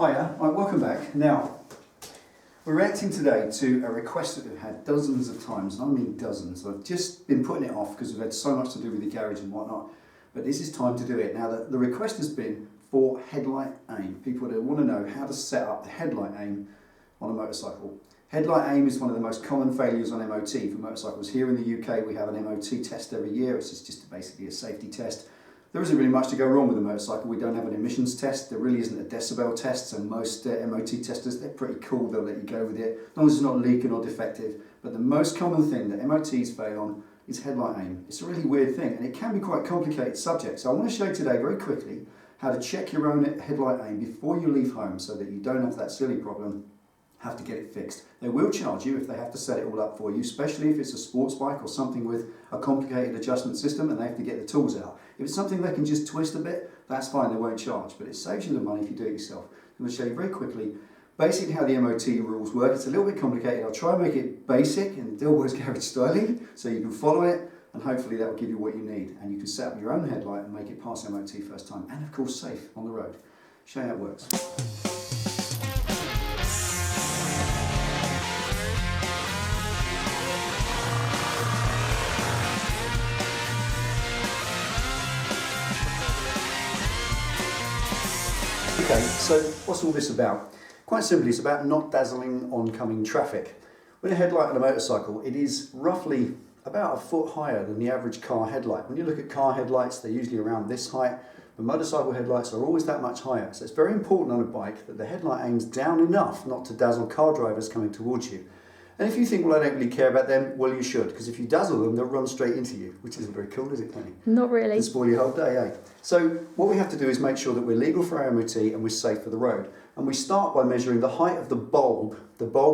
Hiya, right, welcome back. Now, we're reacting today to a request that we've had dozens of times, and I mean dozens. I've just been putting it off because we've had so much to do with the garage and whatnot, but this is time to do it. Now, the request has been for headlight aim. People that want to know how to set up the headlight aim on a motorcycle. Headlight aim is one of the most common failures on MOT for motorcycles. Here in the UK, we have an MOT test every year. It's just basically a safety test. There isn't really much to go wrong with a motorcycle. We don't have an emissions test. There really isn't a decibel test, so most MOT testers, they're pretty cool. They'll let you go with it, as long as it's not leaking or defective. But the most common thing that MOTs fail on is headlight aim. It's a really weird thing, and it can be quite a complicated subject. So I want to show you today, very quickly, how to check your own headlight aim before you leave home so that you don't have that silly problem, have to get it fixed. They will charge you if they have to set it all up for you, especially if it's a sports bike or something with a complicated adjustment system and they have to get the tools out. If it's something they can just twist a bit, that's fine, they won't charge, but it saves you the money if you do it yourself. I'm going to show you very quickly basically how the MOT rules work. It's a little bit complicated. I'll try and make it basic in Delboy's garage style so you can follow it, and hopefully that will give you what you need, and you can set up your own headlight and make it pass MOT first time, and of course safe on the road. Show you how it works. Okay, so what's all this about? Quite simply, it's about not dazzling oncoming traffic. With a headlight on a motorcycle, it is roughly about a foot higher than the average car headlight. When you look at car headlights, they're usually around this height, but motorcycle headlights are always that much higher. So it's very important on a bike that the headlight aims down enough not to dazzle car drivers coming towards you. And if you think, well, I don't really care about them, well, you should, because if you dazzle them, they'll run straight into you, which isn't very cool, is it, Penny? Not really. It'll spoil your whole day, eh? So what we have to do is make sure that we're legal for our MOT and we're safe for the road. And we start by measuring the height of the bulb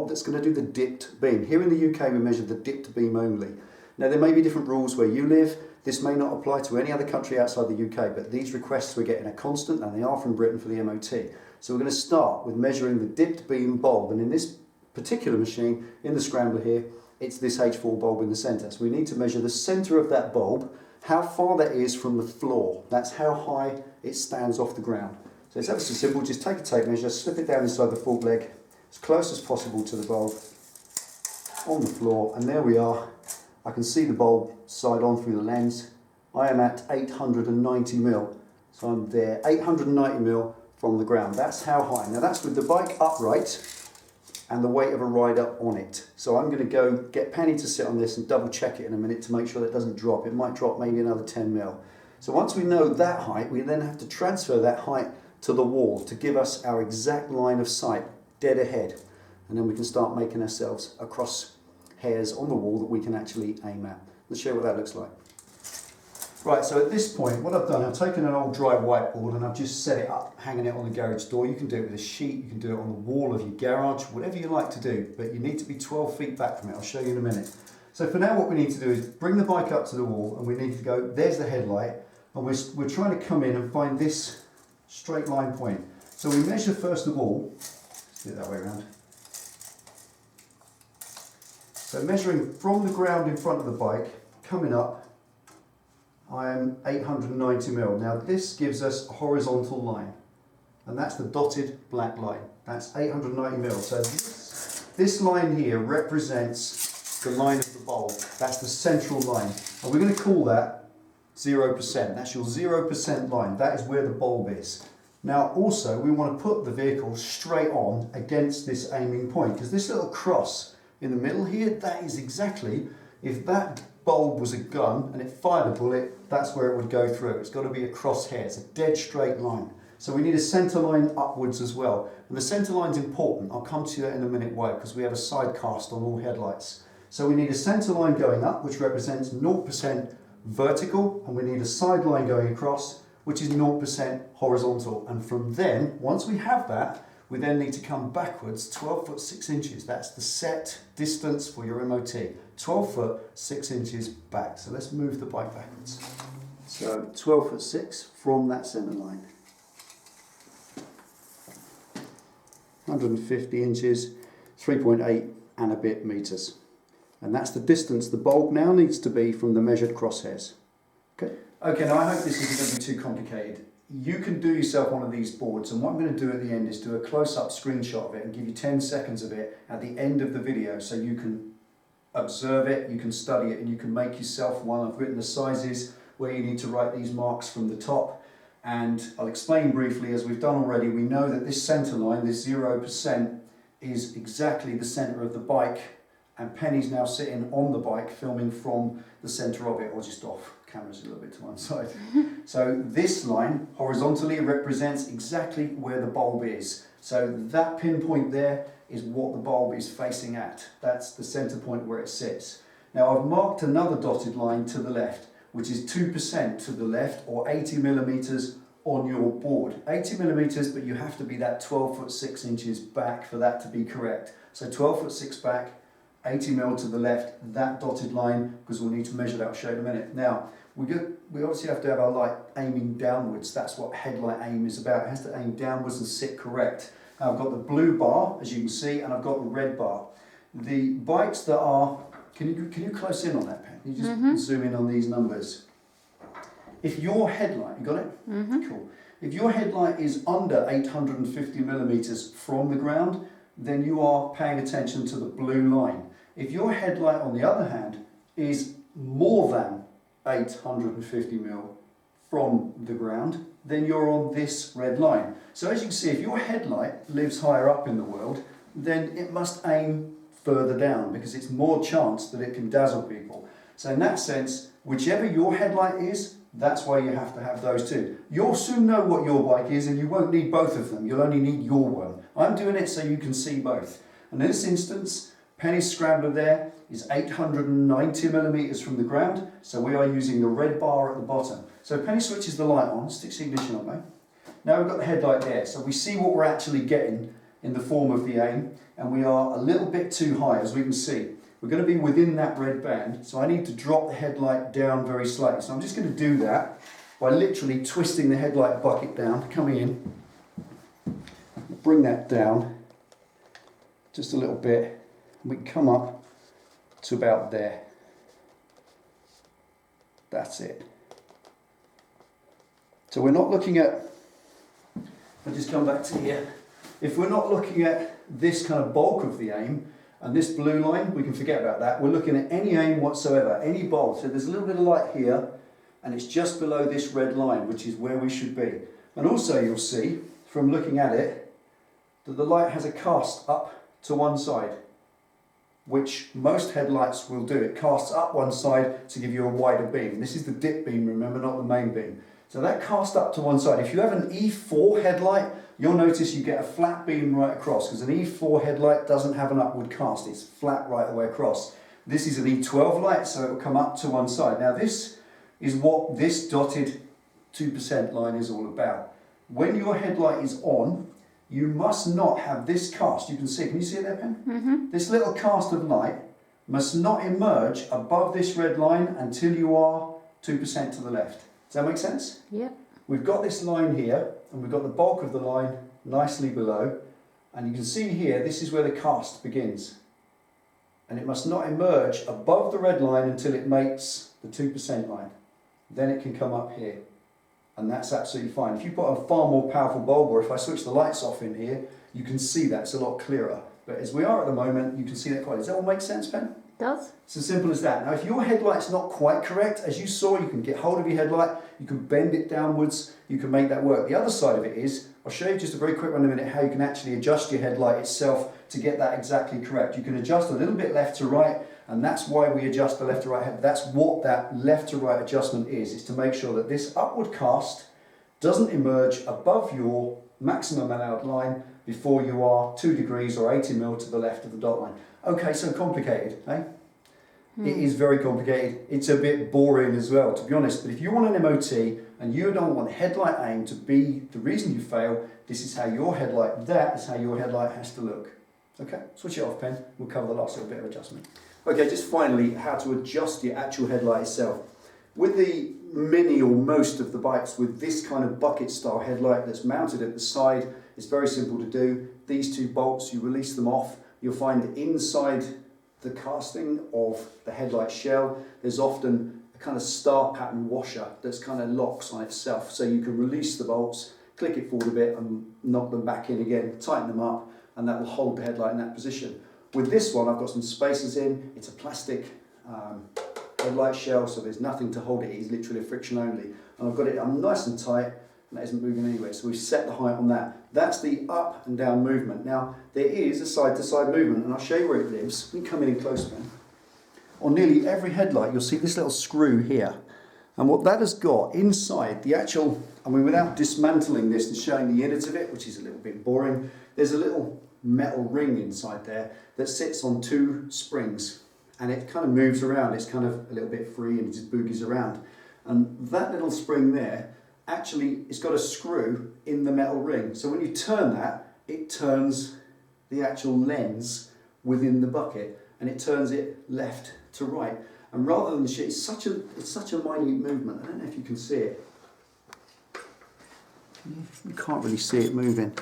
that's going to do the dipped beam. Here in the UK, we measure the dipped beam only. Now, there may be different rules where you live. This may not apply to any other country outside the UK, but these requests we're getting are constant, and they are from Britain for the MOT. So we're going to start with measuring the dipped beam bulb, and in this particular machine, in the scrambler here, it's this H4 bulb in the centre. So we need to measure the centre of that bulb, how far that is from the floor. That's how high it stands off the ground. So it's ever so simple, just take a tape measure, slip it down inside the fork leg, as close as possible to the bulb on the floor, and there we are. I can see the bulb side on through the lens. I am at 890mm, so I'm there, 890mm from the ground. That's how high. Now that's with the bike upright and the weight of a rider on it. So I'm going to go get Penny to sit on this and double check it in a minute to make sure that it doesn't drop. It might drop maybe another 10mm. So once we know that height, we then have to transfer that height to the wall to give us our exact line of sight dead ahead. And then we can start making ourselves across hairs on the wall that we can actually aim at. Let's show you what that looks like. Right, so at this point, what I've done, I've taken an old dry whiteboard and I've just set it up, hanging it on the garage door. You can do it with a sheet, you can do it on the wall of your garage, whatever you like to do, but you need to be 12 feet back from it. I'll show you in a minute. So for now, what we need to do is bring the bike up to the wall, and we need to go, there's the headlight, and we're trying to come in and find this straight line point. So we measure first of all, let's do it that way around. So measuring from the ground in front of the bike, coming up, I am 890mm. Now this gives us a horizontal line, and that's the dotted black line. That's 890mm. So this line here represents the line of the bulb. That's the central line. And we're going to call that 0%. That's your 0% line. That is where the bulb is. Now also we want to put the vehicle straight on against this aiming point, because this little cross in the middle here, that is exactly, if that bulb was a gun and it fired a bullet, that's where it would go through. It's got to be a crosshair, it's a dead straight line. So we need a centre line upwards as well. And the centre line's important. I'll come to that in a minute why, because we have a side cast on all headlights. So we need a centre line going up, which represents 0% vertical, and we need a side line going across, which is 0% horizontal. And from then, once we have that, we then need to come backwards 12 foot 6 inches. That's the set distance for your MOT. 12 foot 6 inches back. So let's move the bike backwards. So 12 foot 6 from that centre line. 150 inches, 3.8 and a bit metres. And that's the distance the bulb now needs to be from the measured crosshairs. Okay, now I hope this isn't going to be too complicated. you can do yourself one of these boards, and what I'm going to do at the end is do a close-up screenshot of it and give you 10 seconds of it at the end of the video so you can observe it, you can study it, and you can make yourself one. I've written the sizes where you need to write these marks from the top, and I'll explain briefly. As we've done already, we know that this centre line, this 0%, is exactly the centre of the bike, and Penny's now sitting on the bike filming from the centre of it, or just off. Camera's a little bit to one side. So this line horizontally represents exactly where the bulb is. So that pinpoint there is what the bulb is facing at. That's the centre point where it sits. Now I've marked another dotted line to the left, which is 2% to the left, or 80 millimetres on your board. 80 millimetres, but you have to be that 12 foot 6 inches back for that to be correct. So 12 foot 6 back, 80 mil to the left, that dotted line, because we'll need to measure that, I'll show you in a minute. Now, we obviously have to have our light aiming downwards. That's what headlight aim is about. It has to aim downwards and sit correct. Now, I've got the blue bar, as you can see, and I've got the red bar. The bikes that are, can you close in on that, Pen? Can you just zoom in on these numbers? If your headlight, you got it? Cool. If your headlight is under 850 millimetres from the ground, then you are paying attention to the blue line. If your headlight, on the other hand, is more than 850 mil from the ground, then you're on this red line. So as you can see, if your headlight lives higher up in the world, then it must aim further down, because it's more chance that it can dazzle people. So in that sense, whichever your headlight is, that's why you have to have those two. You'll soon know what your bike is, and you won't need both of them. You'll only need your one. I'm doing it so you can see both. And in this instance, Penny's scrambler there is 890 millimetres from the ground, so we are using the red bar at the bottom. So Penny switches the light on, sticks the ignition on, mate. Now we've got the headlight there, so we see what we're actually getting in the form of the aim, and we are a little bit too high, as we can see. We're going to be within that red band, so I need to drop the headlight down very slightly. So I'm just going to do that by literally twisting the headlight bucket down, coming in, bring that down just a little bit, and we can come up to about there. That's it. So we're not looking at, I'll just come back to here. If we're not looking at this kind of bulk of the aim, and this blue line, we can forget about that. We're looking at any aim whatsoever, any bulb. So there's a little bit of light here, and it's just below this red line, which is where we should be. And also you'll see, from looking at it, that the light has a cast up to one side, which most headlights will do. It casts up one side to give you a wider beam. This is the dip beam, remember, not the main beam. So that cast up to one side. If you have an E4 headlight, you'll notice you get a flat beam right across, because an E4 headlight doesn't have an upward cast. It's flat right the way across. This is an E12 light, so it will come up to one side. Now this is what this dotted 2% line is all about. When your headlight is on, you must not have this cast. You can you see it there, Pen? This little cast of light must not emerge above this red line until you are 2% to the left. Does that make sense? Yep. We've got this line here, and we've got the bulk of the line nicely below, and you can see here, this is where the cast begins. And it must not emerge above the red line until it makes the 2% line. Then it can come up here, and that's absolutely fine. If you put a far more powerful bulb, or if I switch the lights off in here, you can see that, it's a lot clearer. But as we are at the moment, you can see that quite. Does that all make sense, Pen? Does. It's as simple as that. Now, if your headlight's not quite correct, as you saw, you can get hold of your headlight, you can bend it downwards, you can make that work. The other side of it is, I'll show you just a very quick one in a minute, how you can actually adjust your headlight itself to get that exactly correct. You can adjust a little bit left to right, and that's why we adjust the left to right head. That's what that left to right adjustment is to make sure that this upward cast doesn't emerge above your maximum allowed line before you are 2 degrees or 80 mil to the left of the dot line. Okay, so complicated, eh? It is very complicated. It's a bit boring as well, to be honest. But if you want an MOT and you don't want headlight aim to be the reason you fail, this is how your headlight, that is how your headlight has to look. Okay, switch it off, Pen. We'll cover the last little bit of adjustment. Okay, just finally, how to adjust your actual headlight itself. With the many or most of the bikes with this kind of bucket style headlight that's mounted at the side, it's very simple to do. These two bolts, you release them off. You'll find inside the casting of the headlight shell, there's often kind of star pattern washer that's kind of locks on itself, so you can release the bolts, click it forward a bit and knock them back in again, tighten them up, and that will hold the headlight in that position. With this one I've got some spacers in. It's a plastic headlight shell, so there's nothing to hold it. It's literally a friction only, and I've got it nice and tight, and that isn't moving anywhere. So we've set the height on that. That's the up and down movement. Now there is a side to side movement, and I'll show you where it lives. We can come in close, man. On nearly every headlight you'll see this little screw here, and what that has got inside the actual, I mean, without dismantling this and showing the innards of it, which is a little bit boring, there's a little metal ring inside there that sits on 2 springs, and it kind of moves around. It's kind of a little bit free and it just boogies around, and that little spring there, actually it's got a screw in the metal ring, so when you turn that, it turns the actual lens within the bucket, and it turns it left to right. And rather than it's such a minute movement. I don't know if you can see it. You can't really see it moving.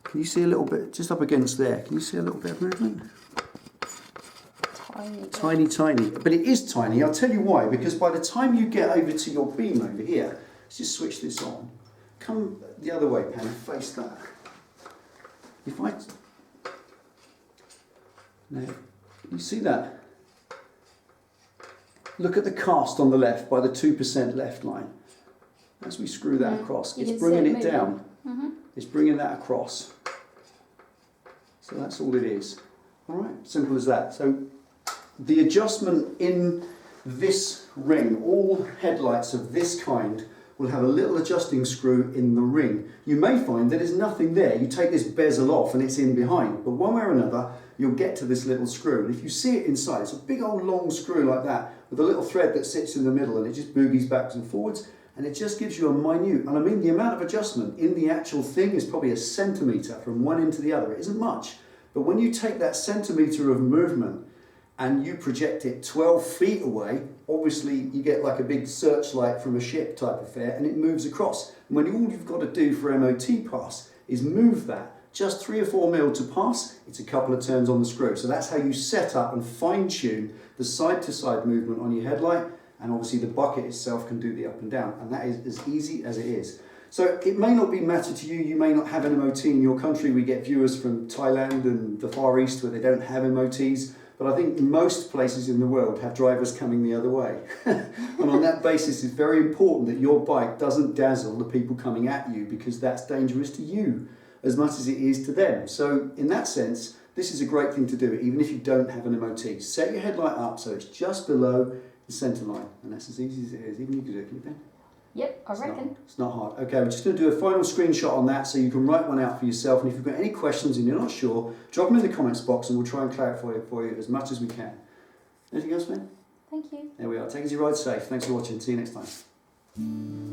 Can you see a little bit just up against there? Can you see a little bit of movement? Tiny, tiny. But it is tiny. I'll tell you why. Because by the time you get over to your beam over here, let's just switch this on. Come the other way, Pen, face that. If I... Now, you see that? Look at the cast on the left by the 2% left line. As we screw that across, it's bringing it down. It's bringing that across. So that's all it is. All right, simple as that. So the adjustment in this ring, all headlights of this kind will have a little adjusting screw in the ring. You may find that there's nothing there. You take this bezel off and it's in behind, but one way or another you'll get to this little screw, and if you see it inside, it's a big old long screw like that with a little thread that sits in the middle, and it just boogies backwards and forwards, and it just gives you a minute, and I mean the amount of adjustment in the actual thing is probably a centimetre from one end to the other. It isn't much, but when you take that centimetre of movement and you project it 12 feet away, obviously you get like a big searchlight from a ship type affair, and it moves across. And when all you've got to do for MOT pass is move that just 3 or 4 mil to pass, it's a couple of turns on the screw. So that's how you set up and fine tune the side to side movement on your headlight, and obviously the bucket itself can do the up and down, and that is as easy as it is. So it may not be matter to you, you may not have an MOT in your country. We get viewers from Thailand and the Far East where they don't have MOTs. But I think most places in the world have drivers coming the other way. And on that basis, it's very important that your bike doesn't dazzle the people coming at you, because that's dangerous to you as much as it is to them. So in that sense, this is a great thing to do, even if you don't have an MOT. Set your headlight up so it's just below the centre line. And that's as easy as it is. Even you can do it, can you, Ben? Yep, I reckon. It's not hard. Okay, we're just going to do a final screenshot on that so you can write one out for yourself. And if you've got any questions and you're not sure, drop them in the comments box and we'll try and clarify it for you as much as we can. Anything else, man? Thank you. There we are. Take as you ride safe. Thanks for watching. See you next time.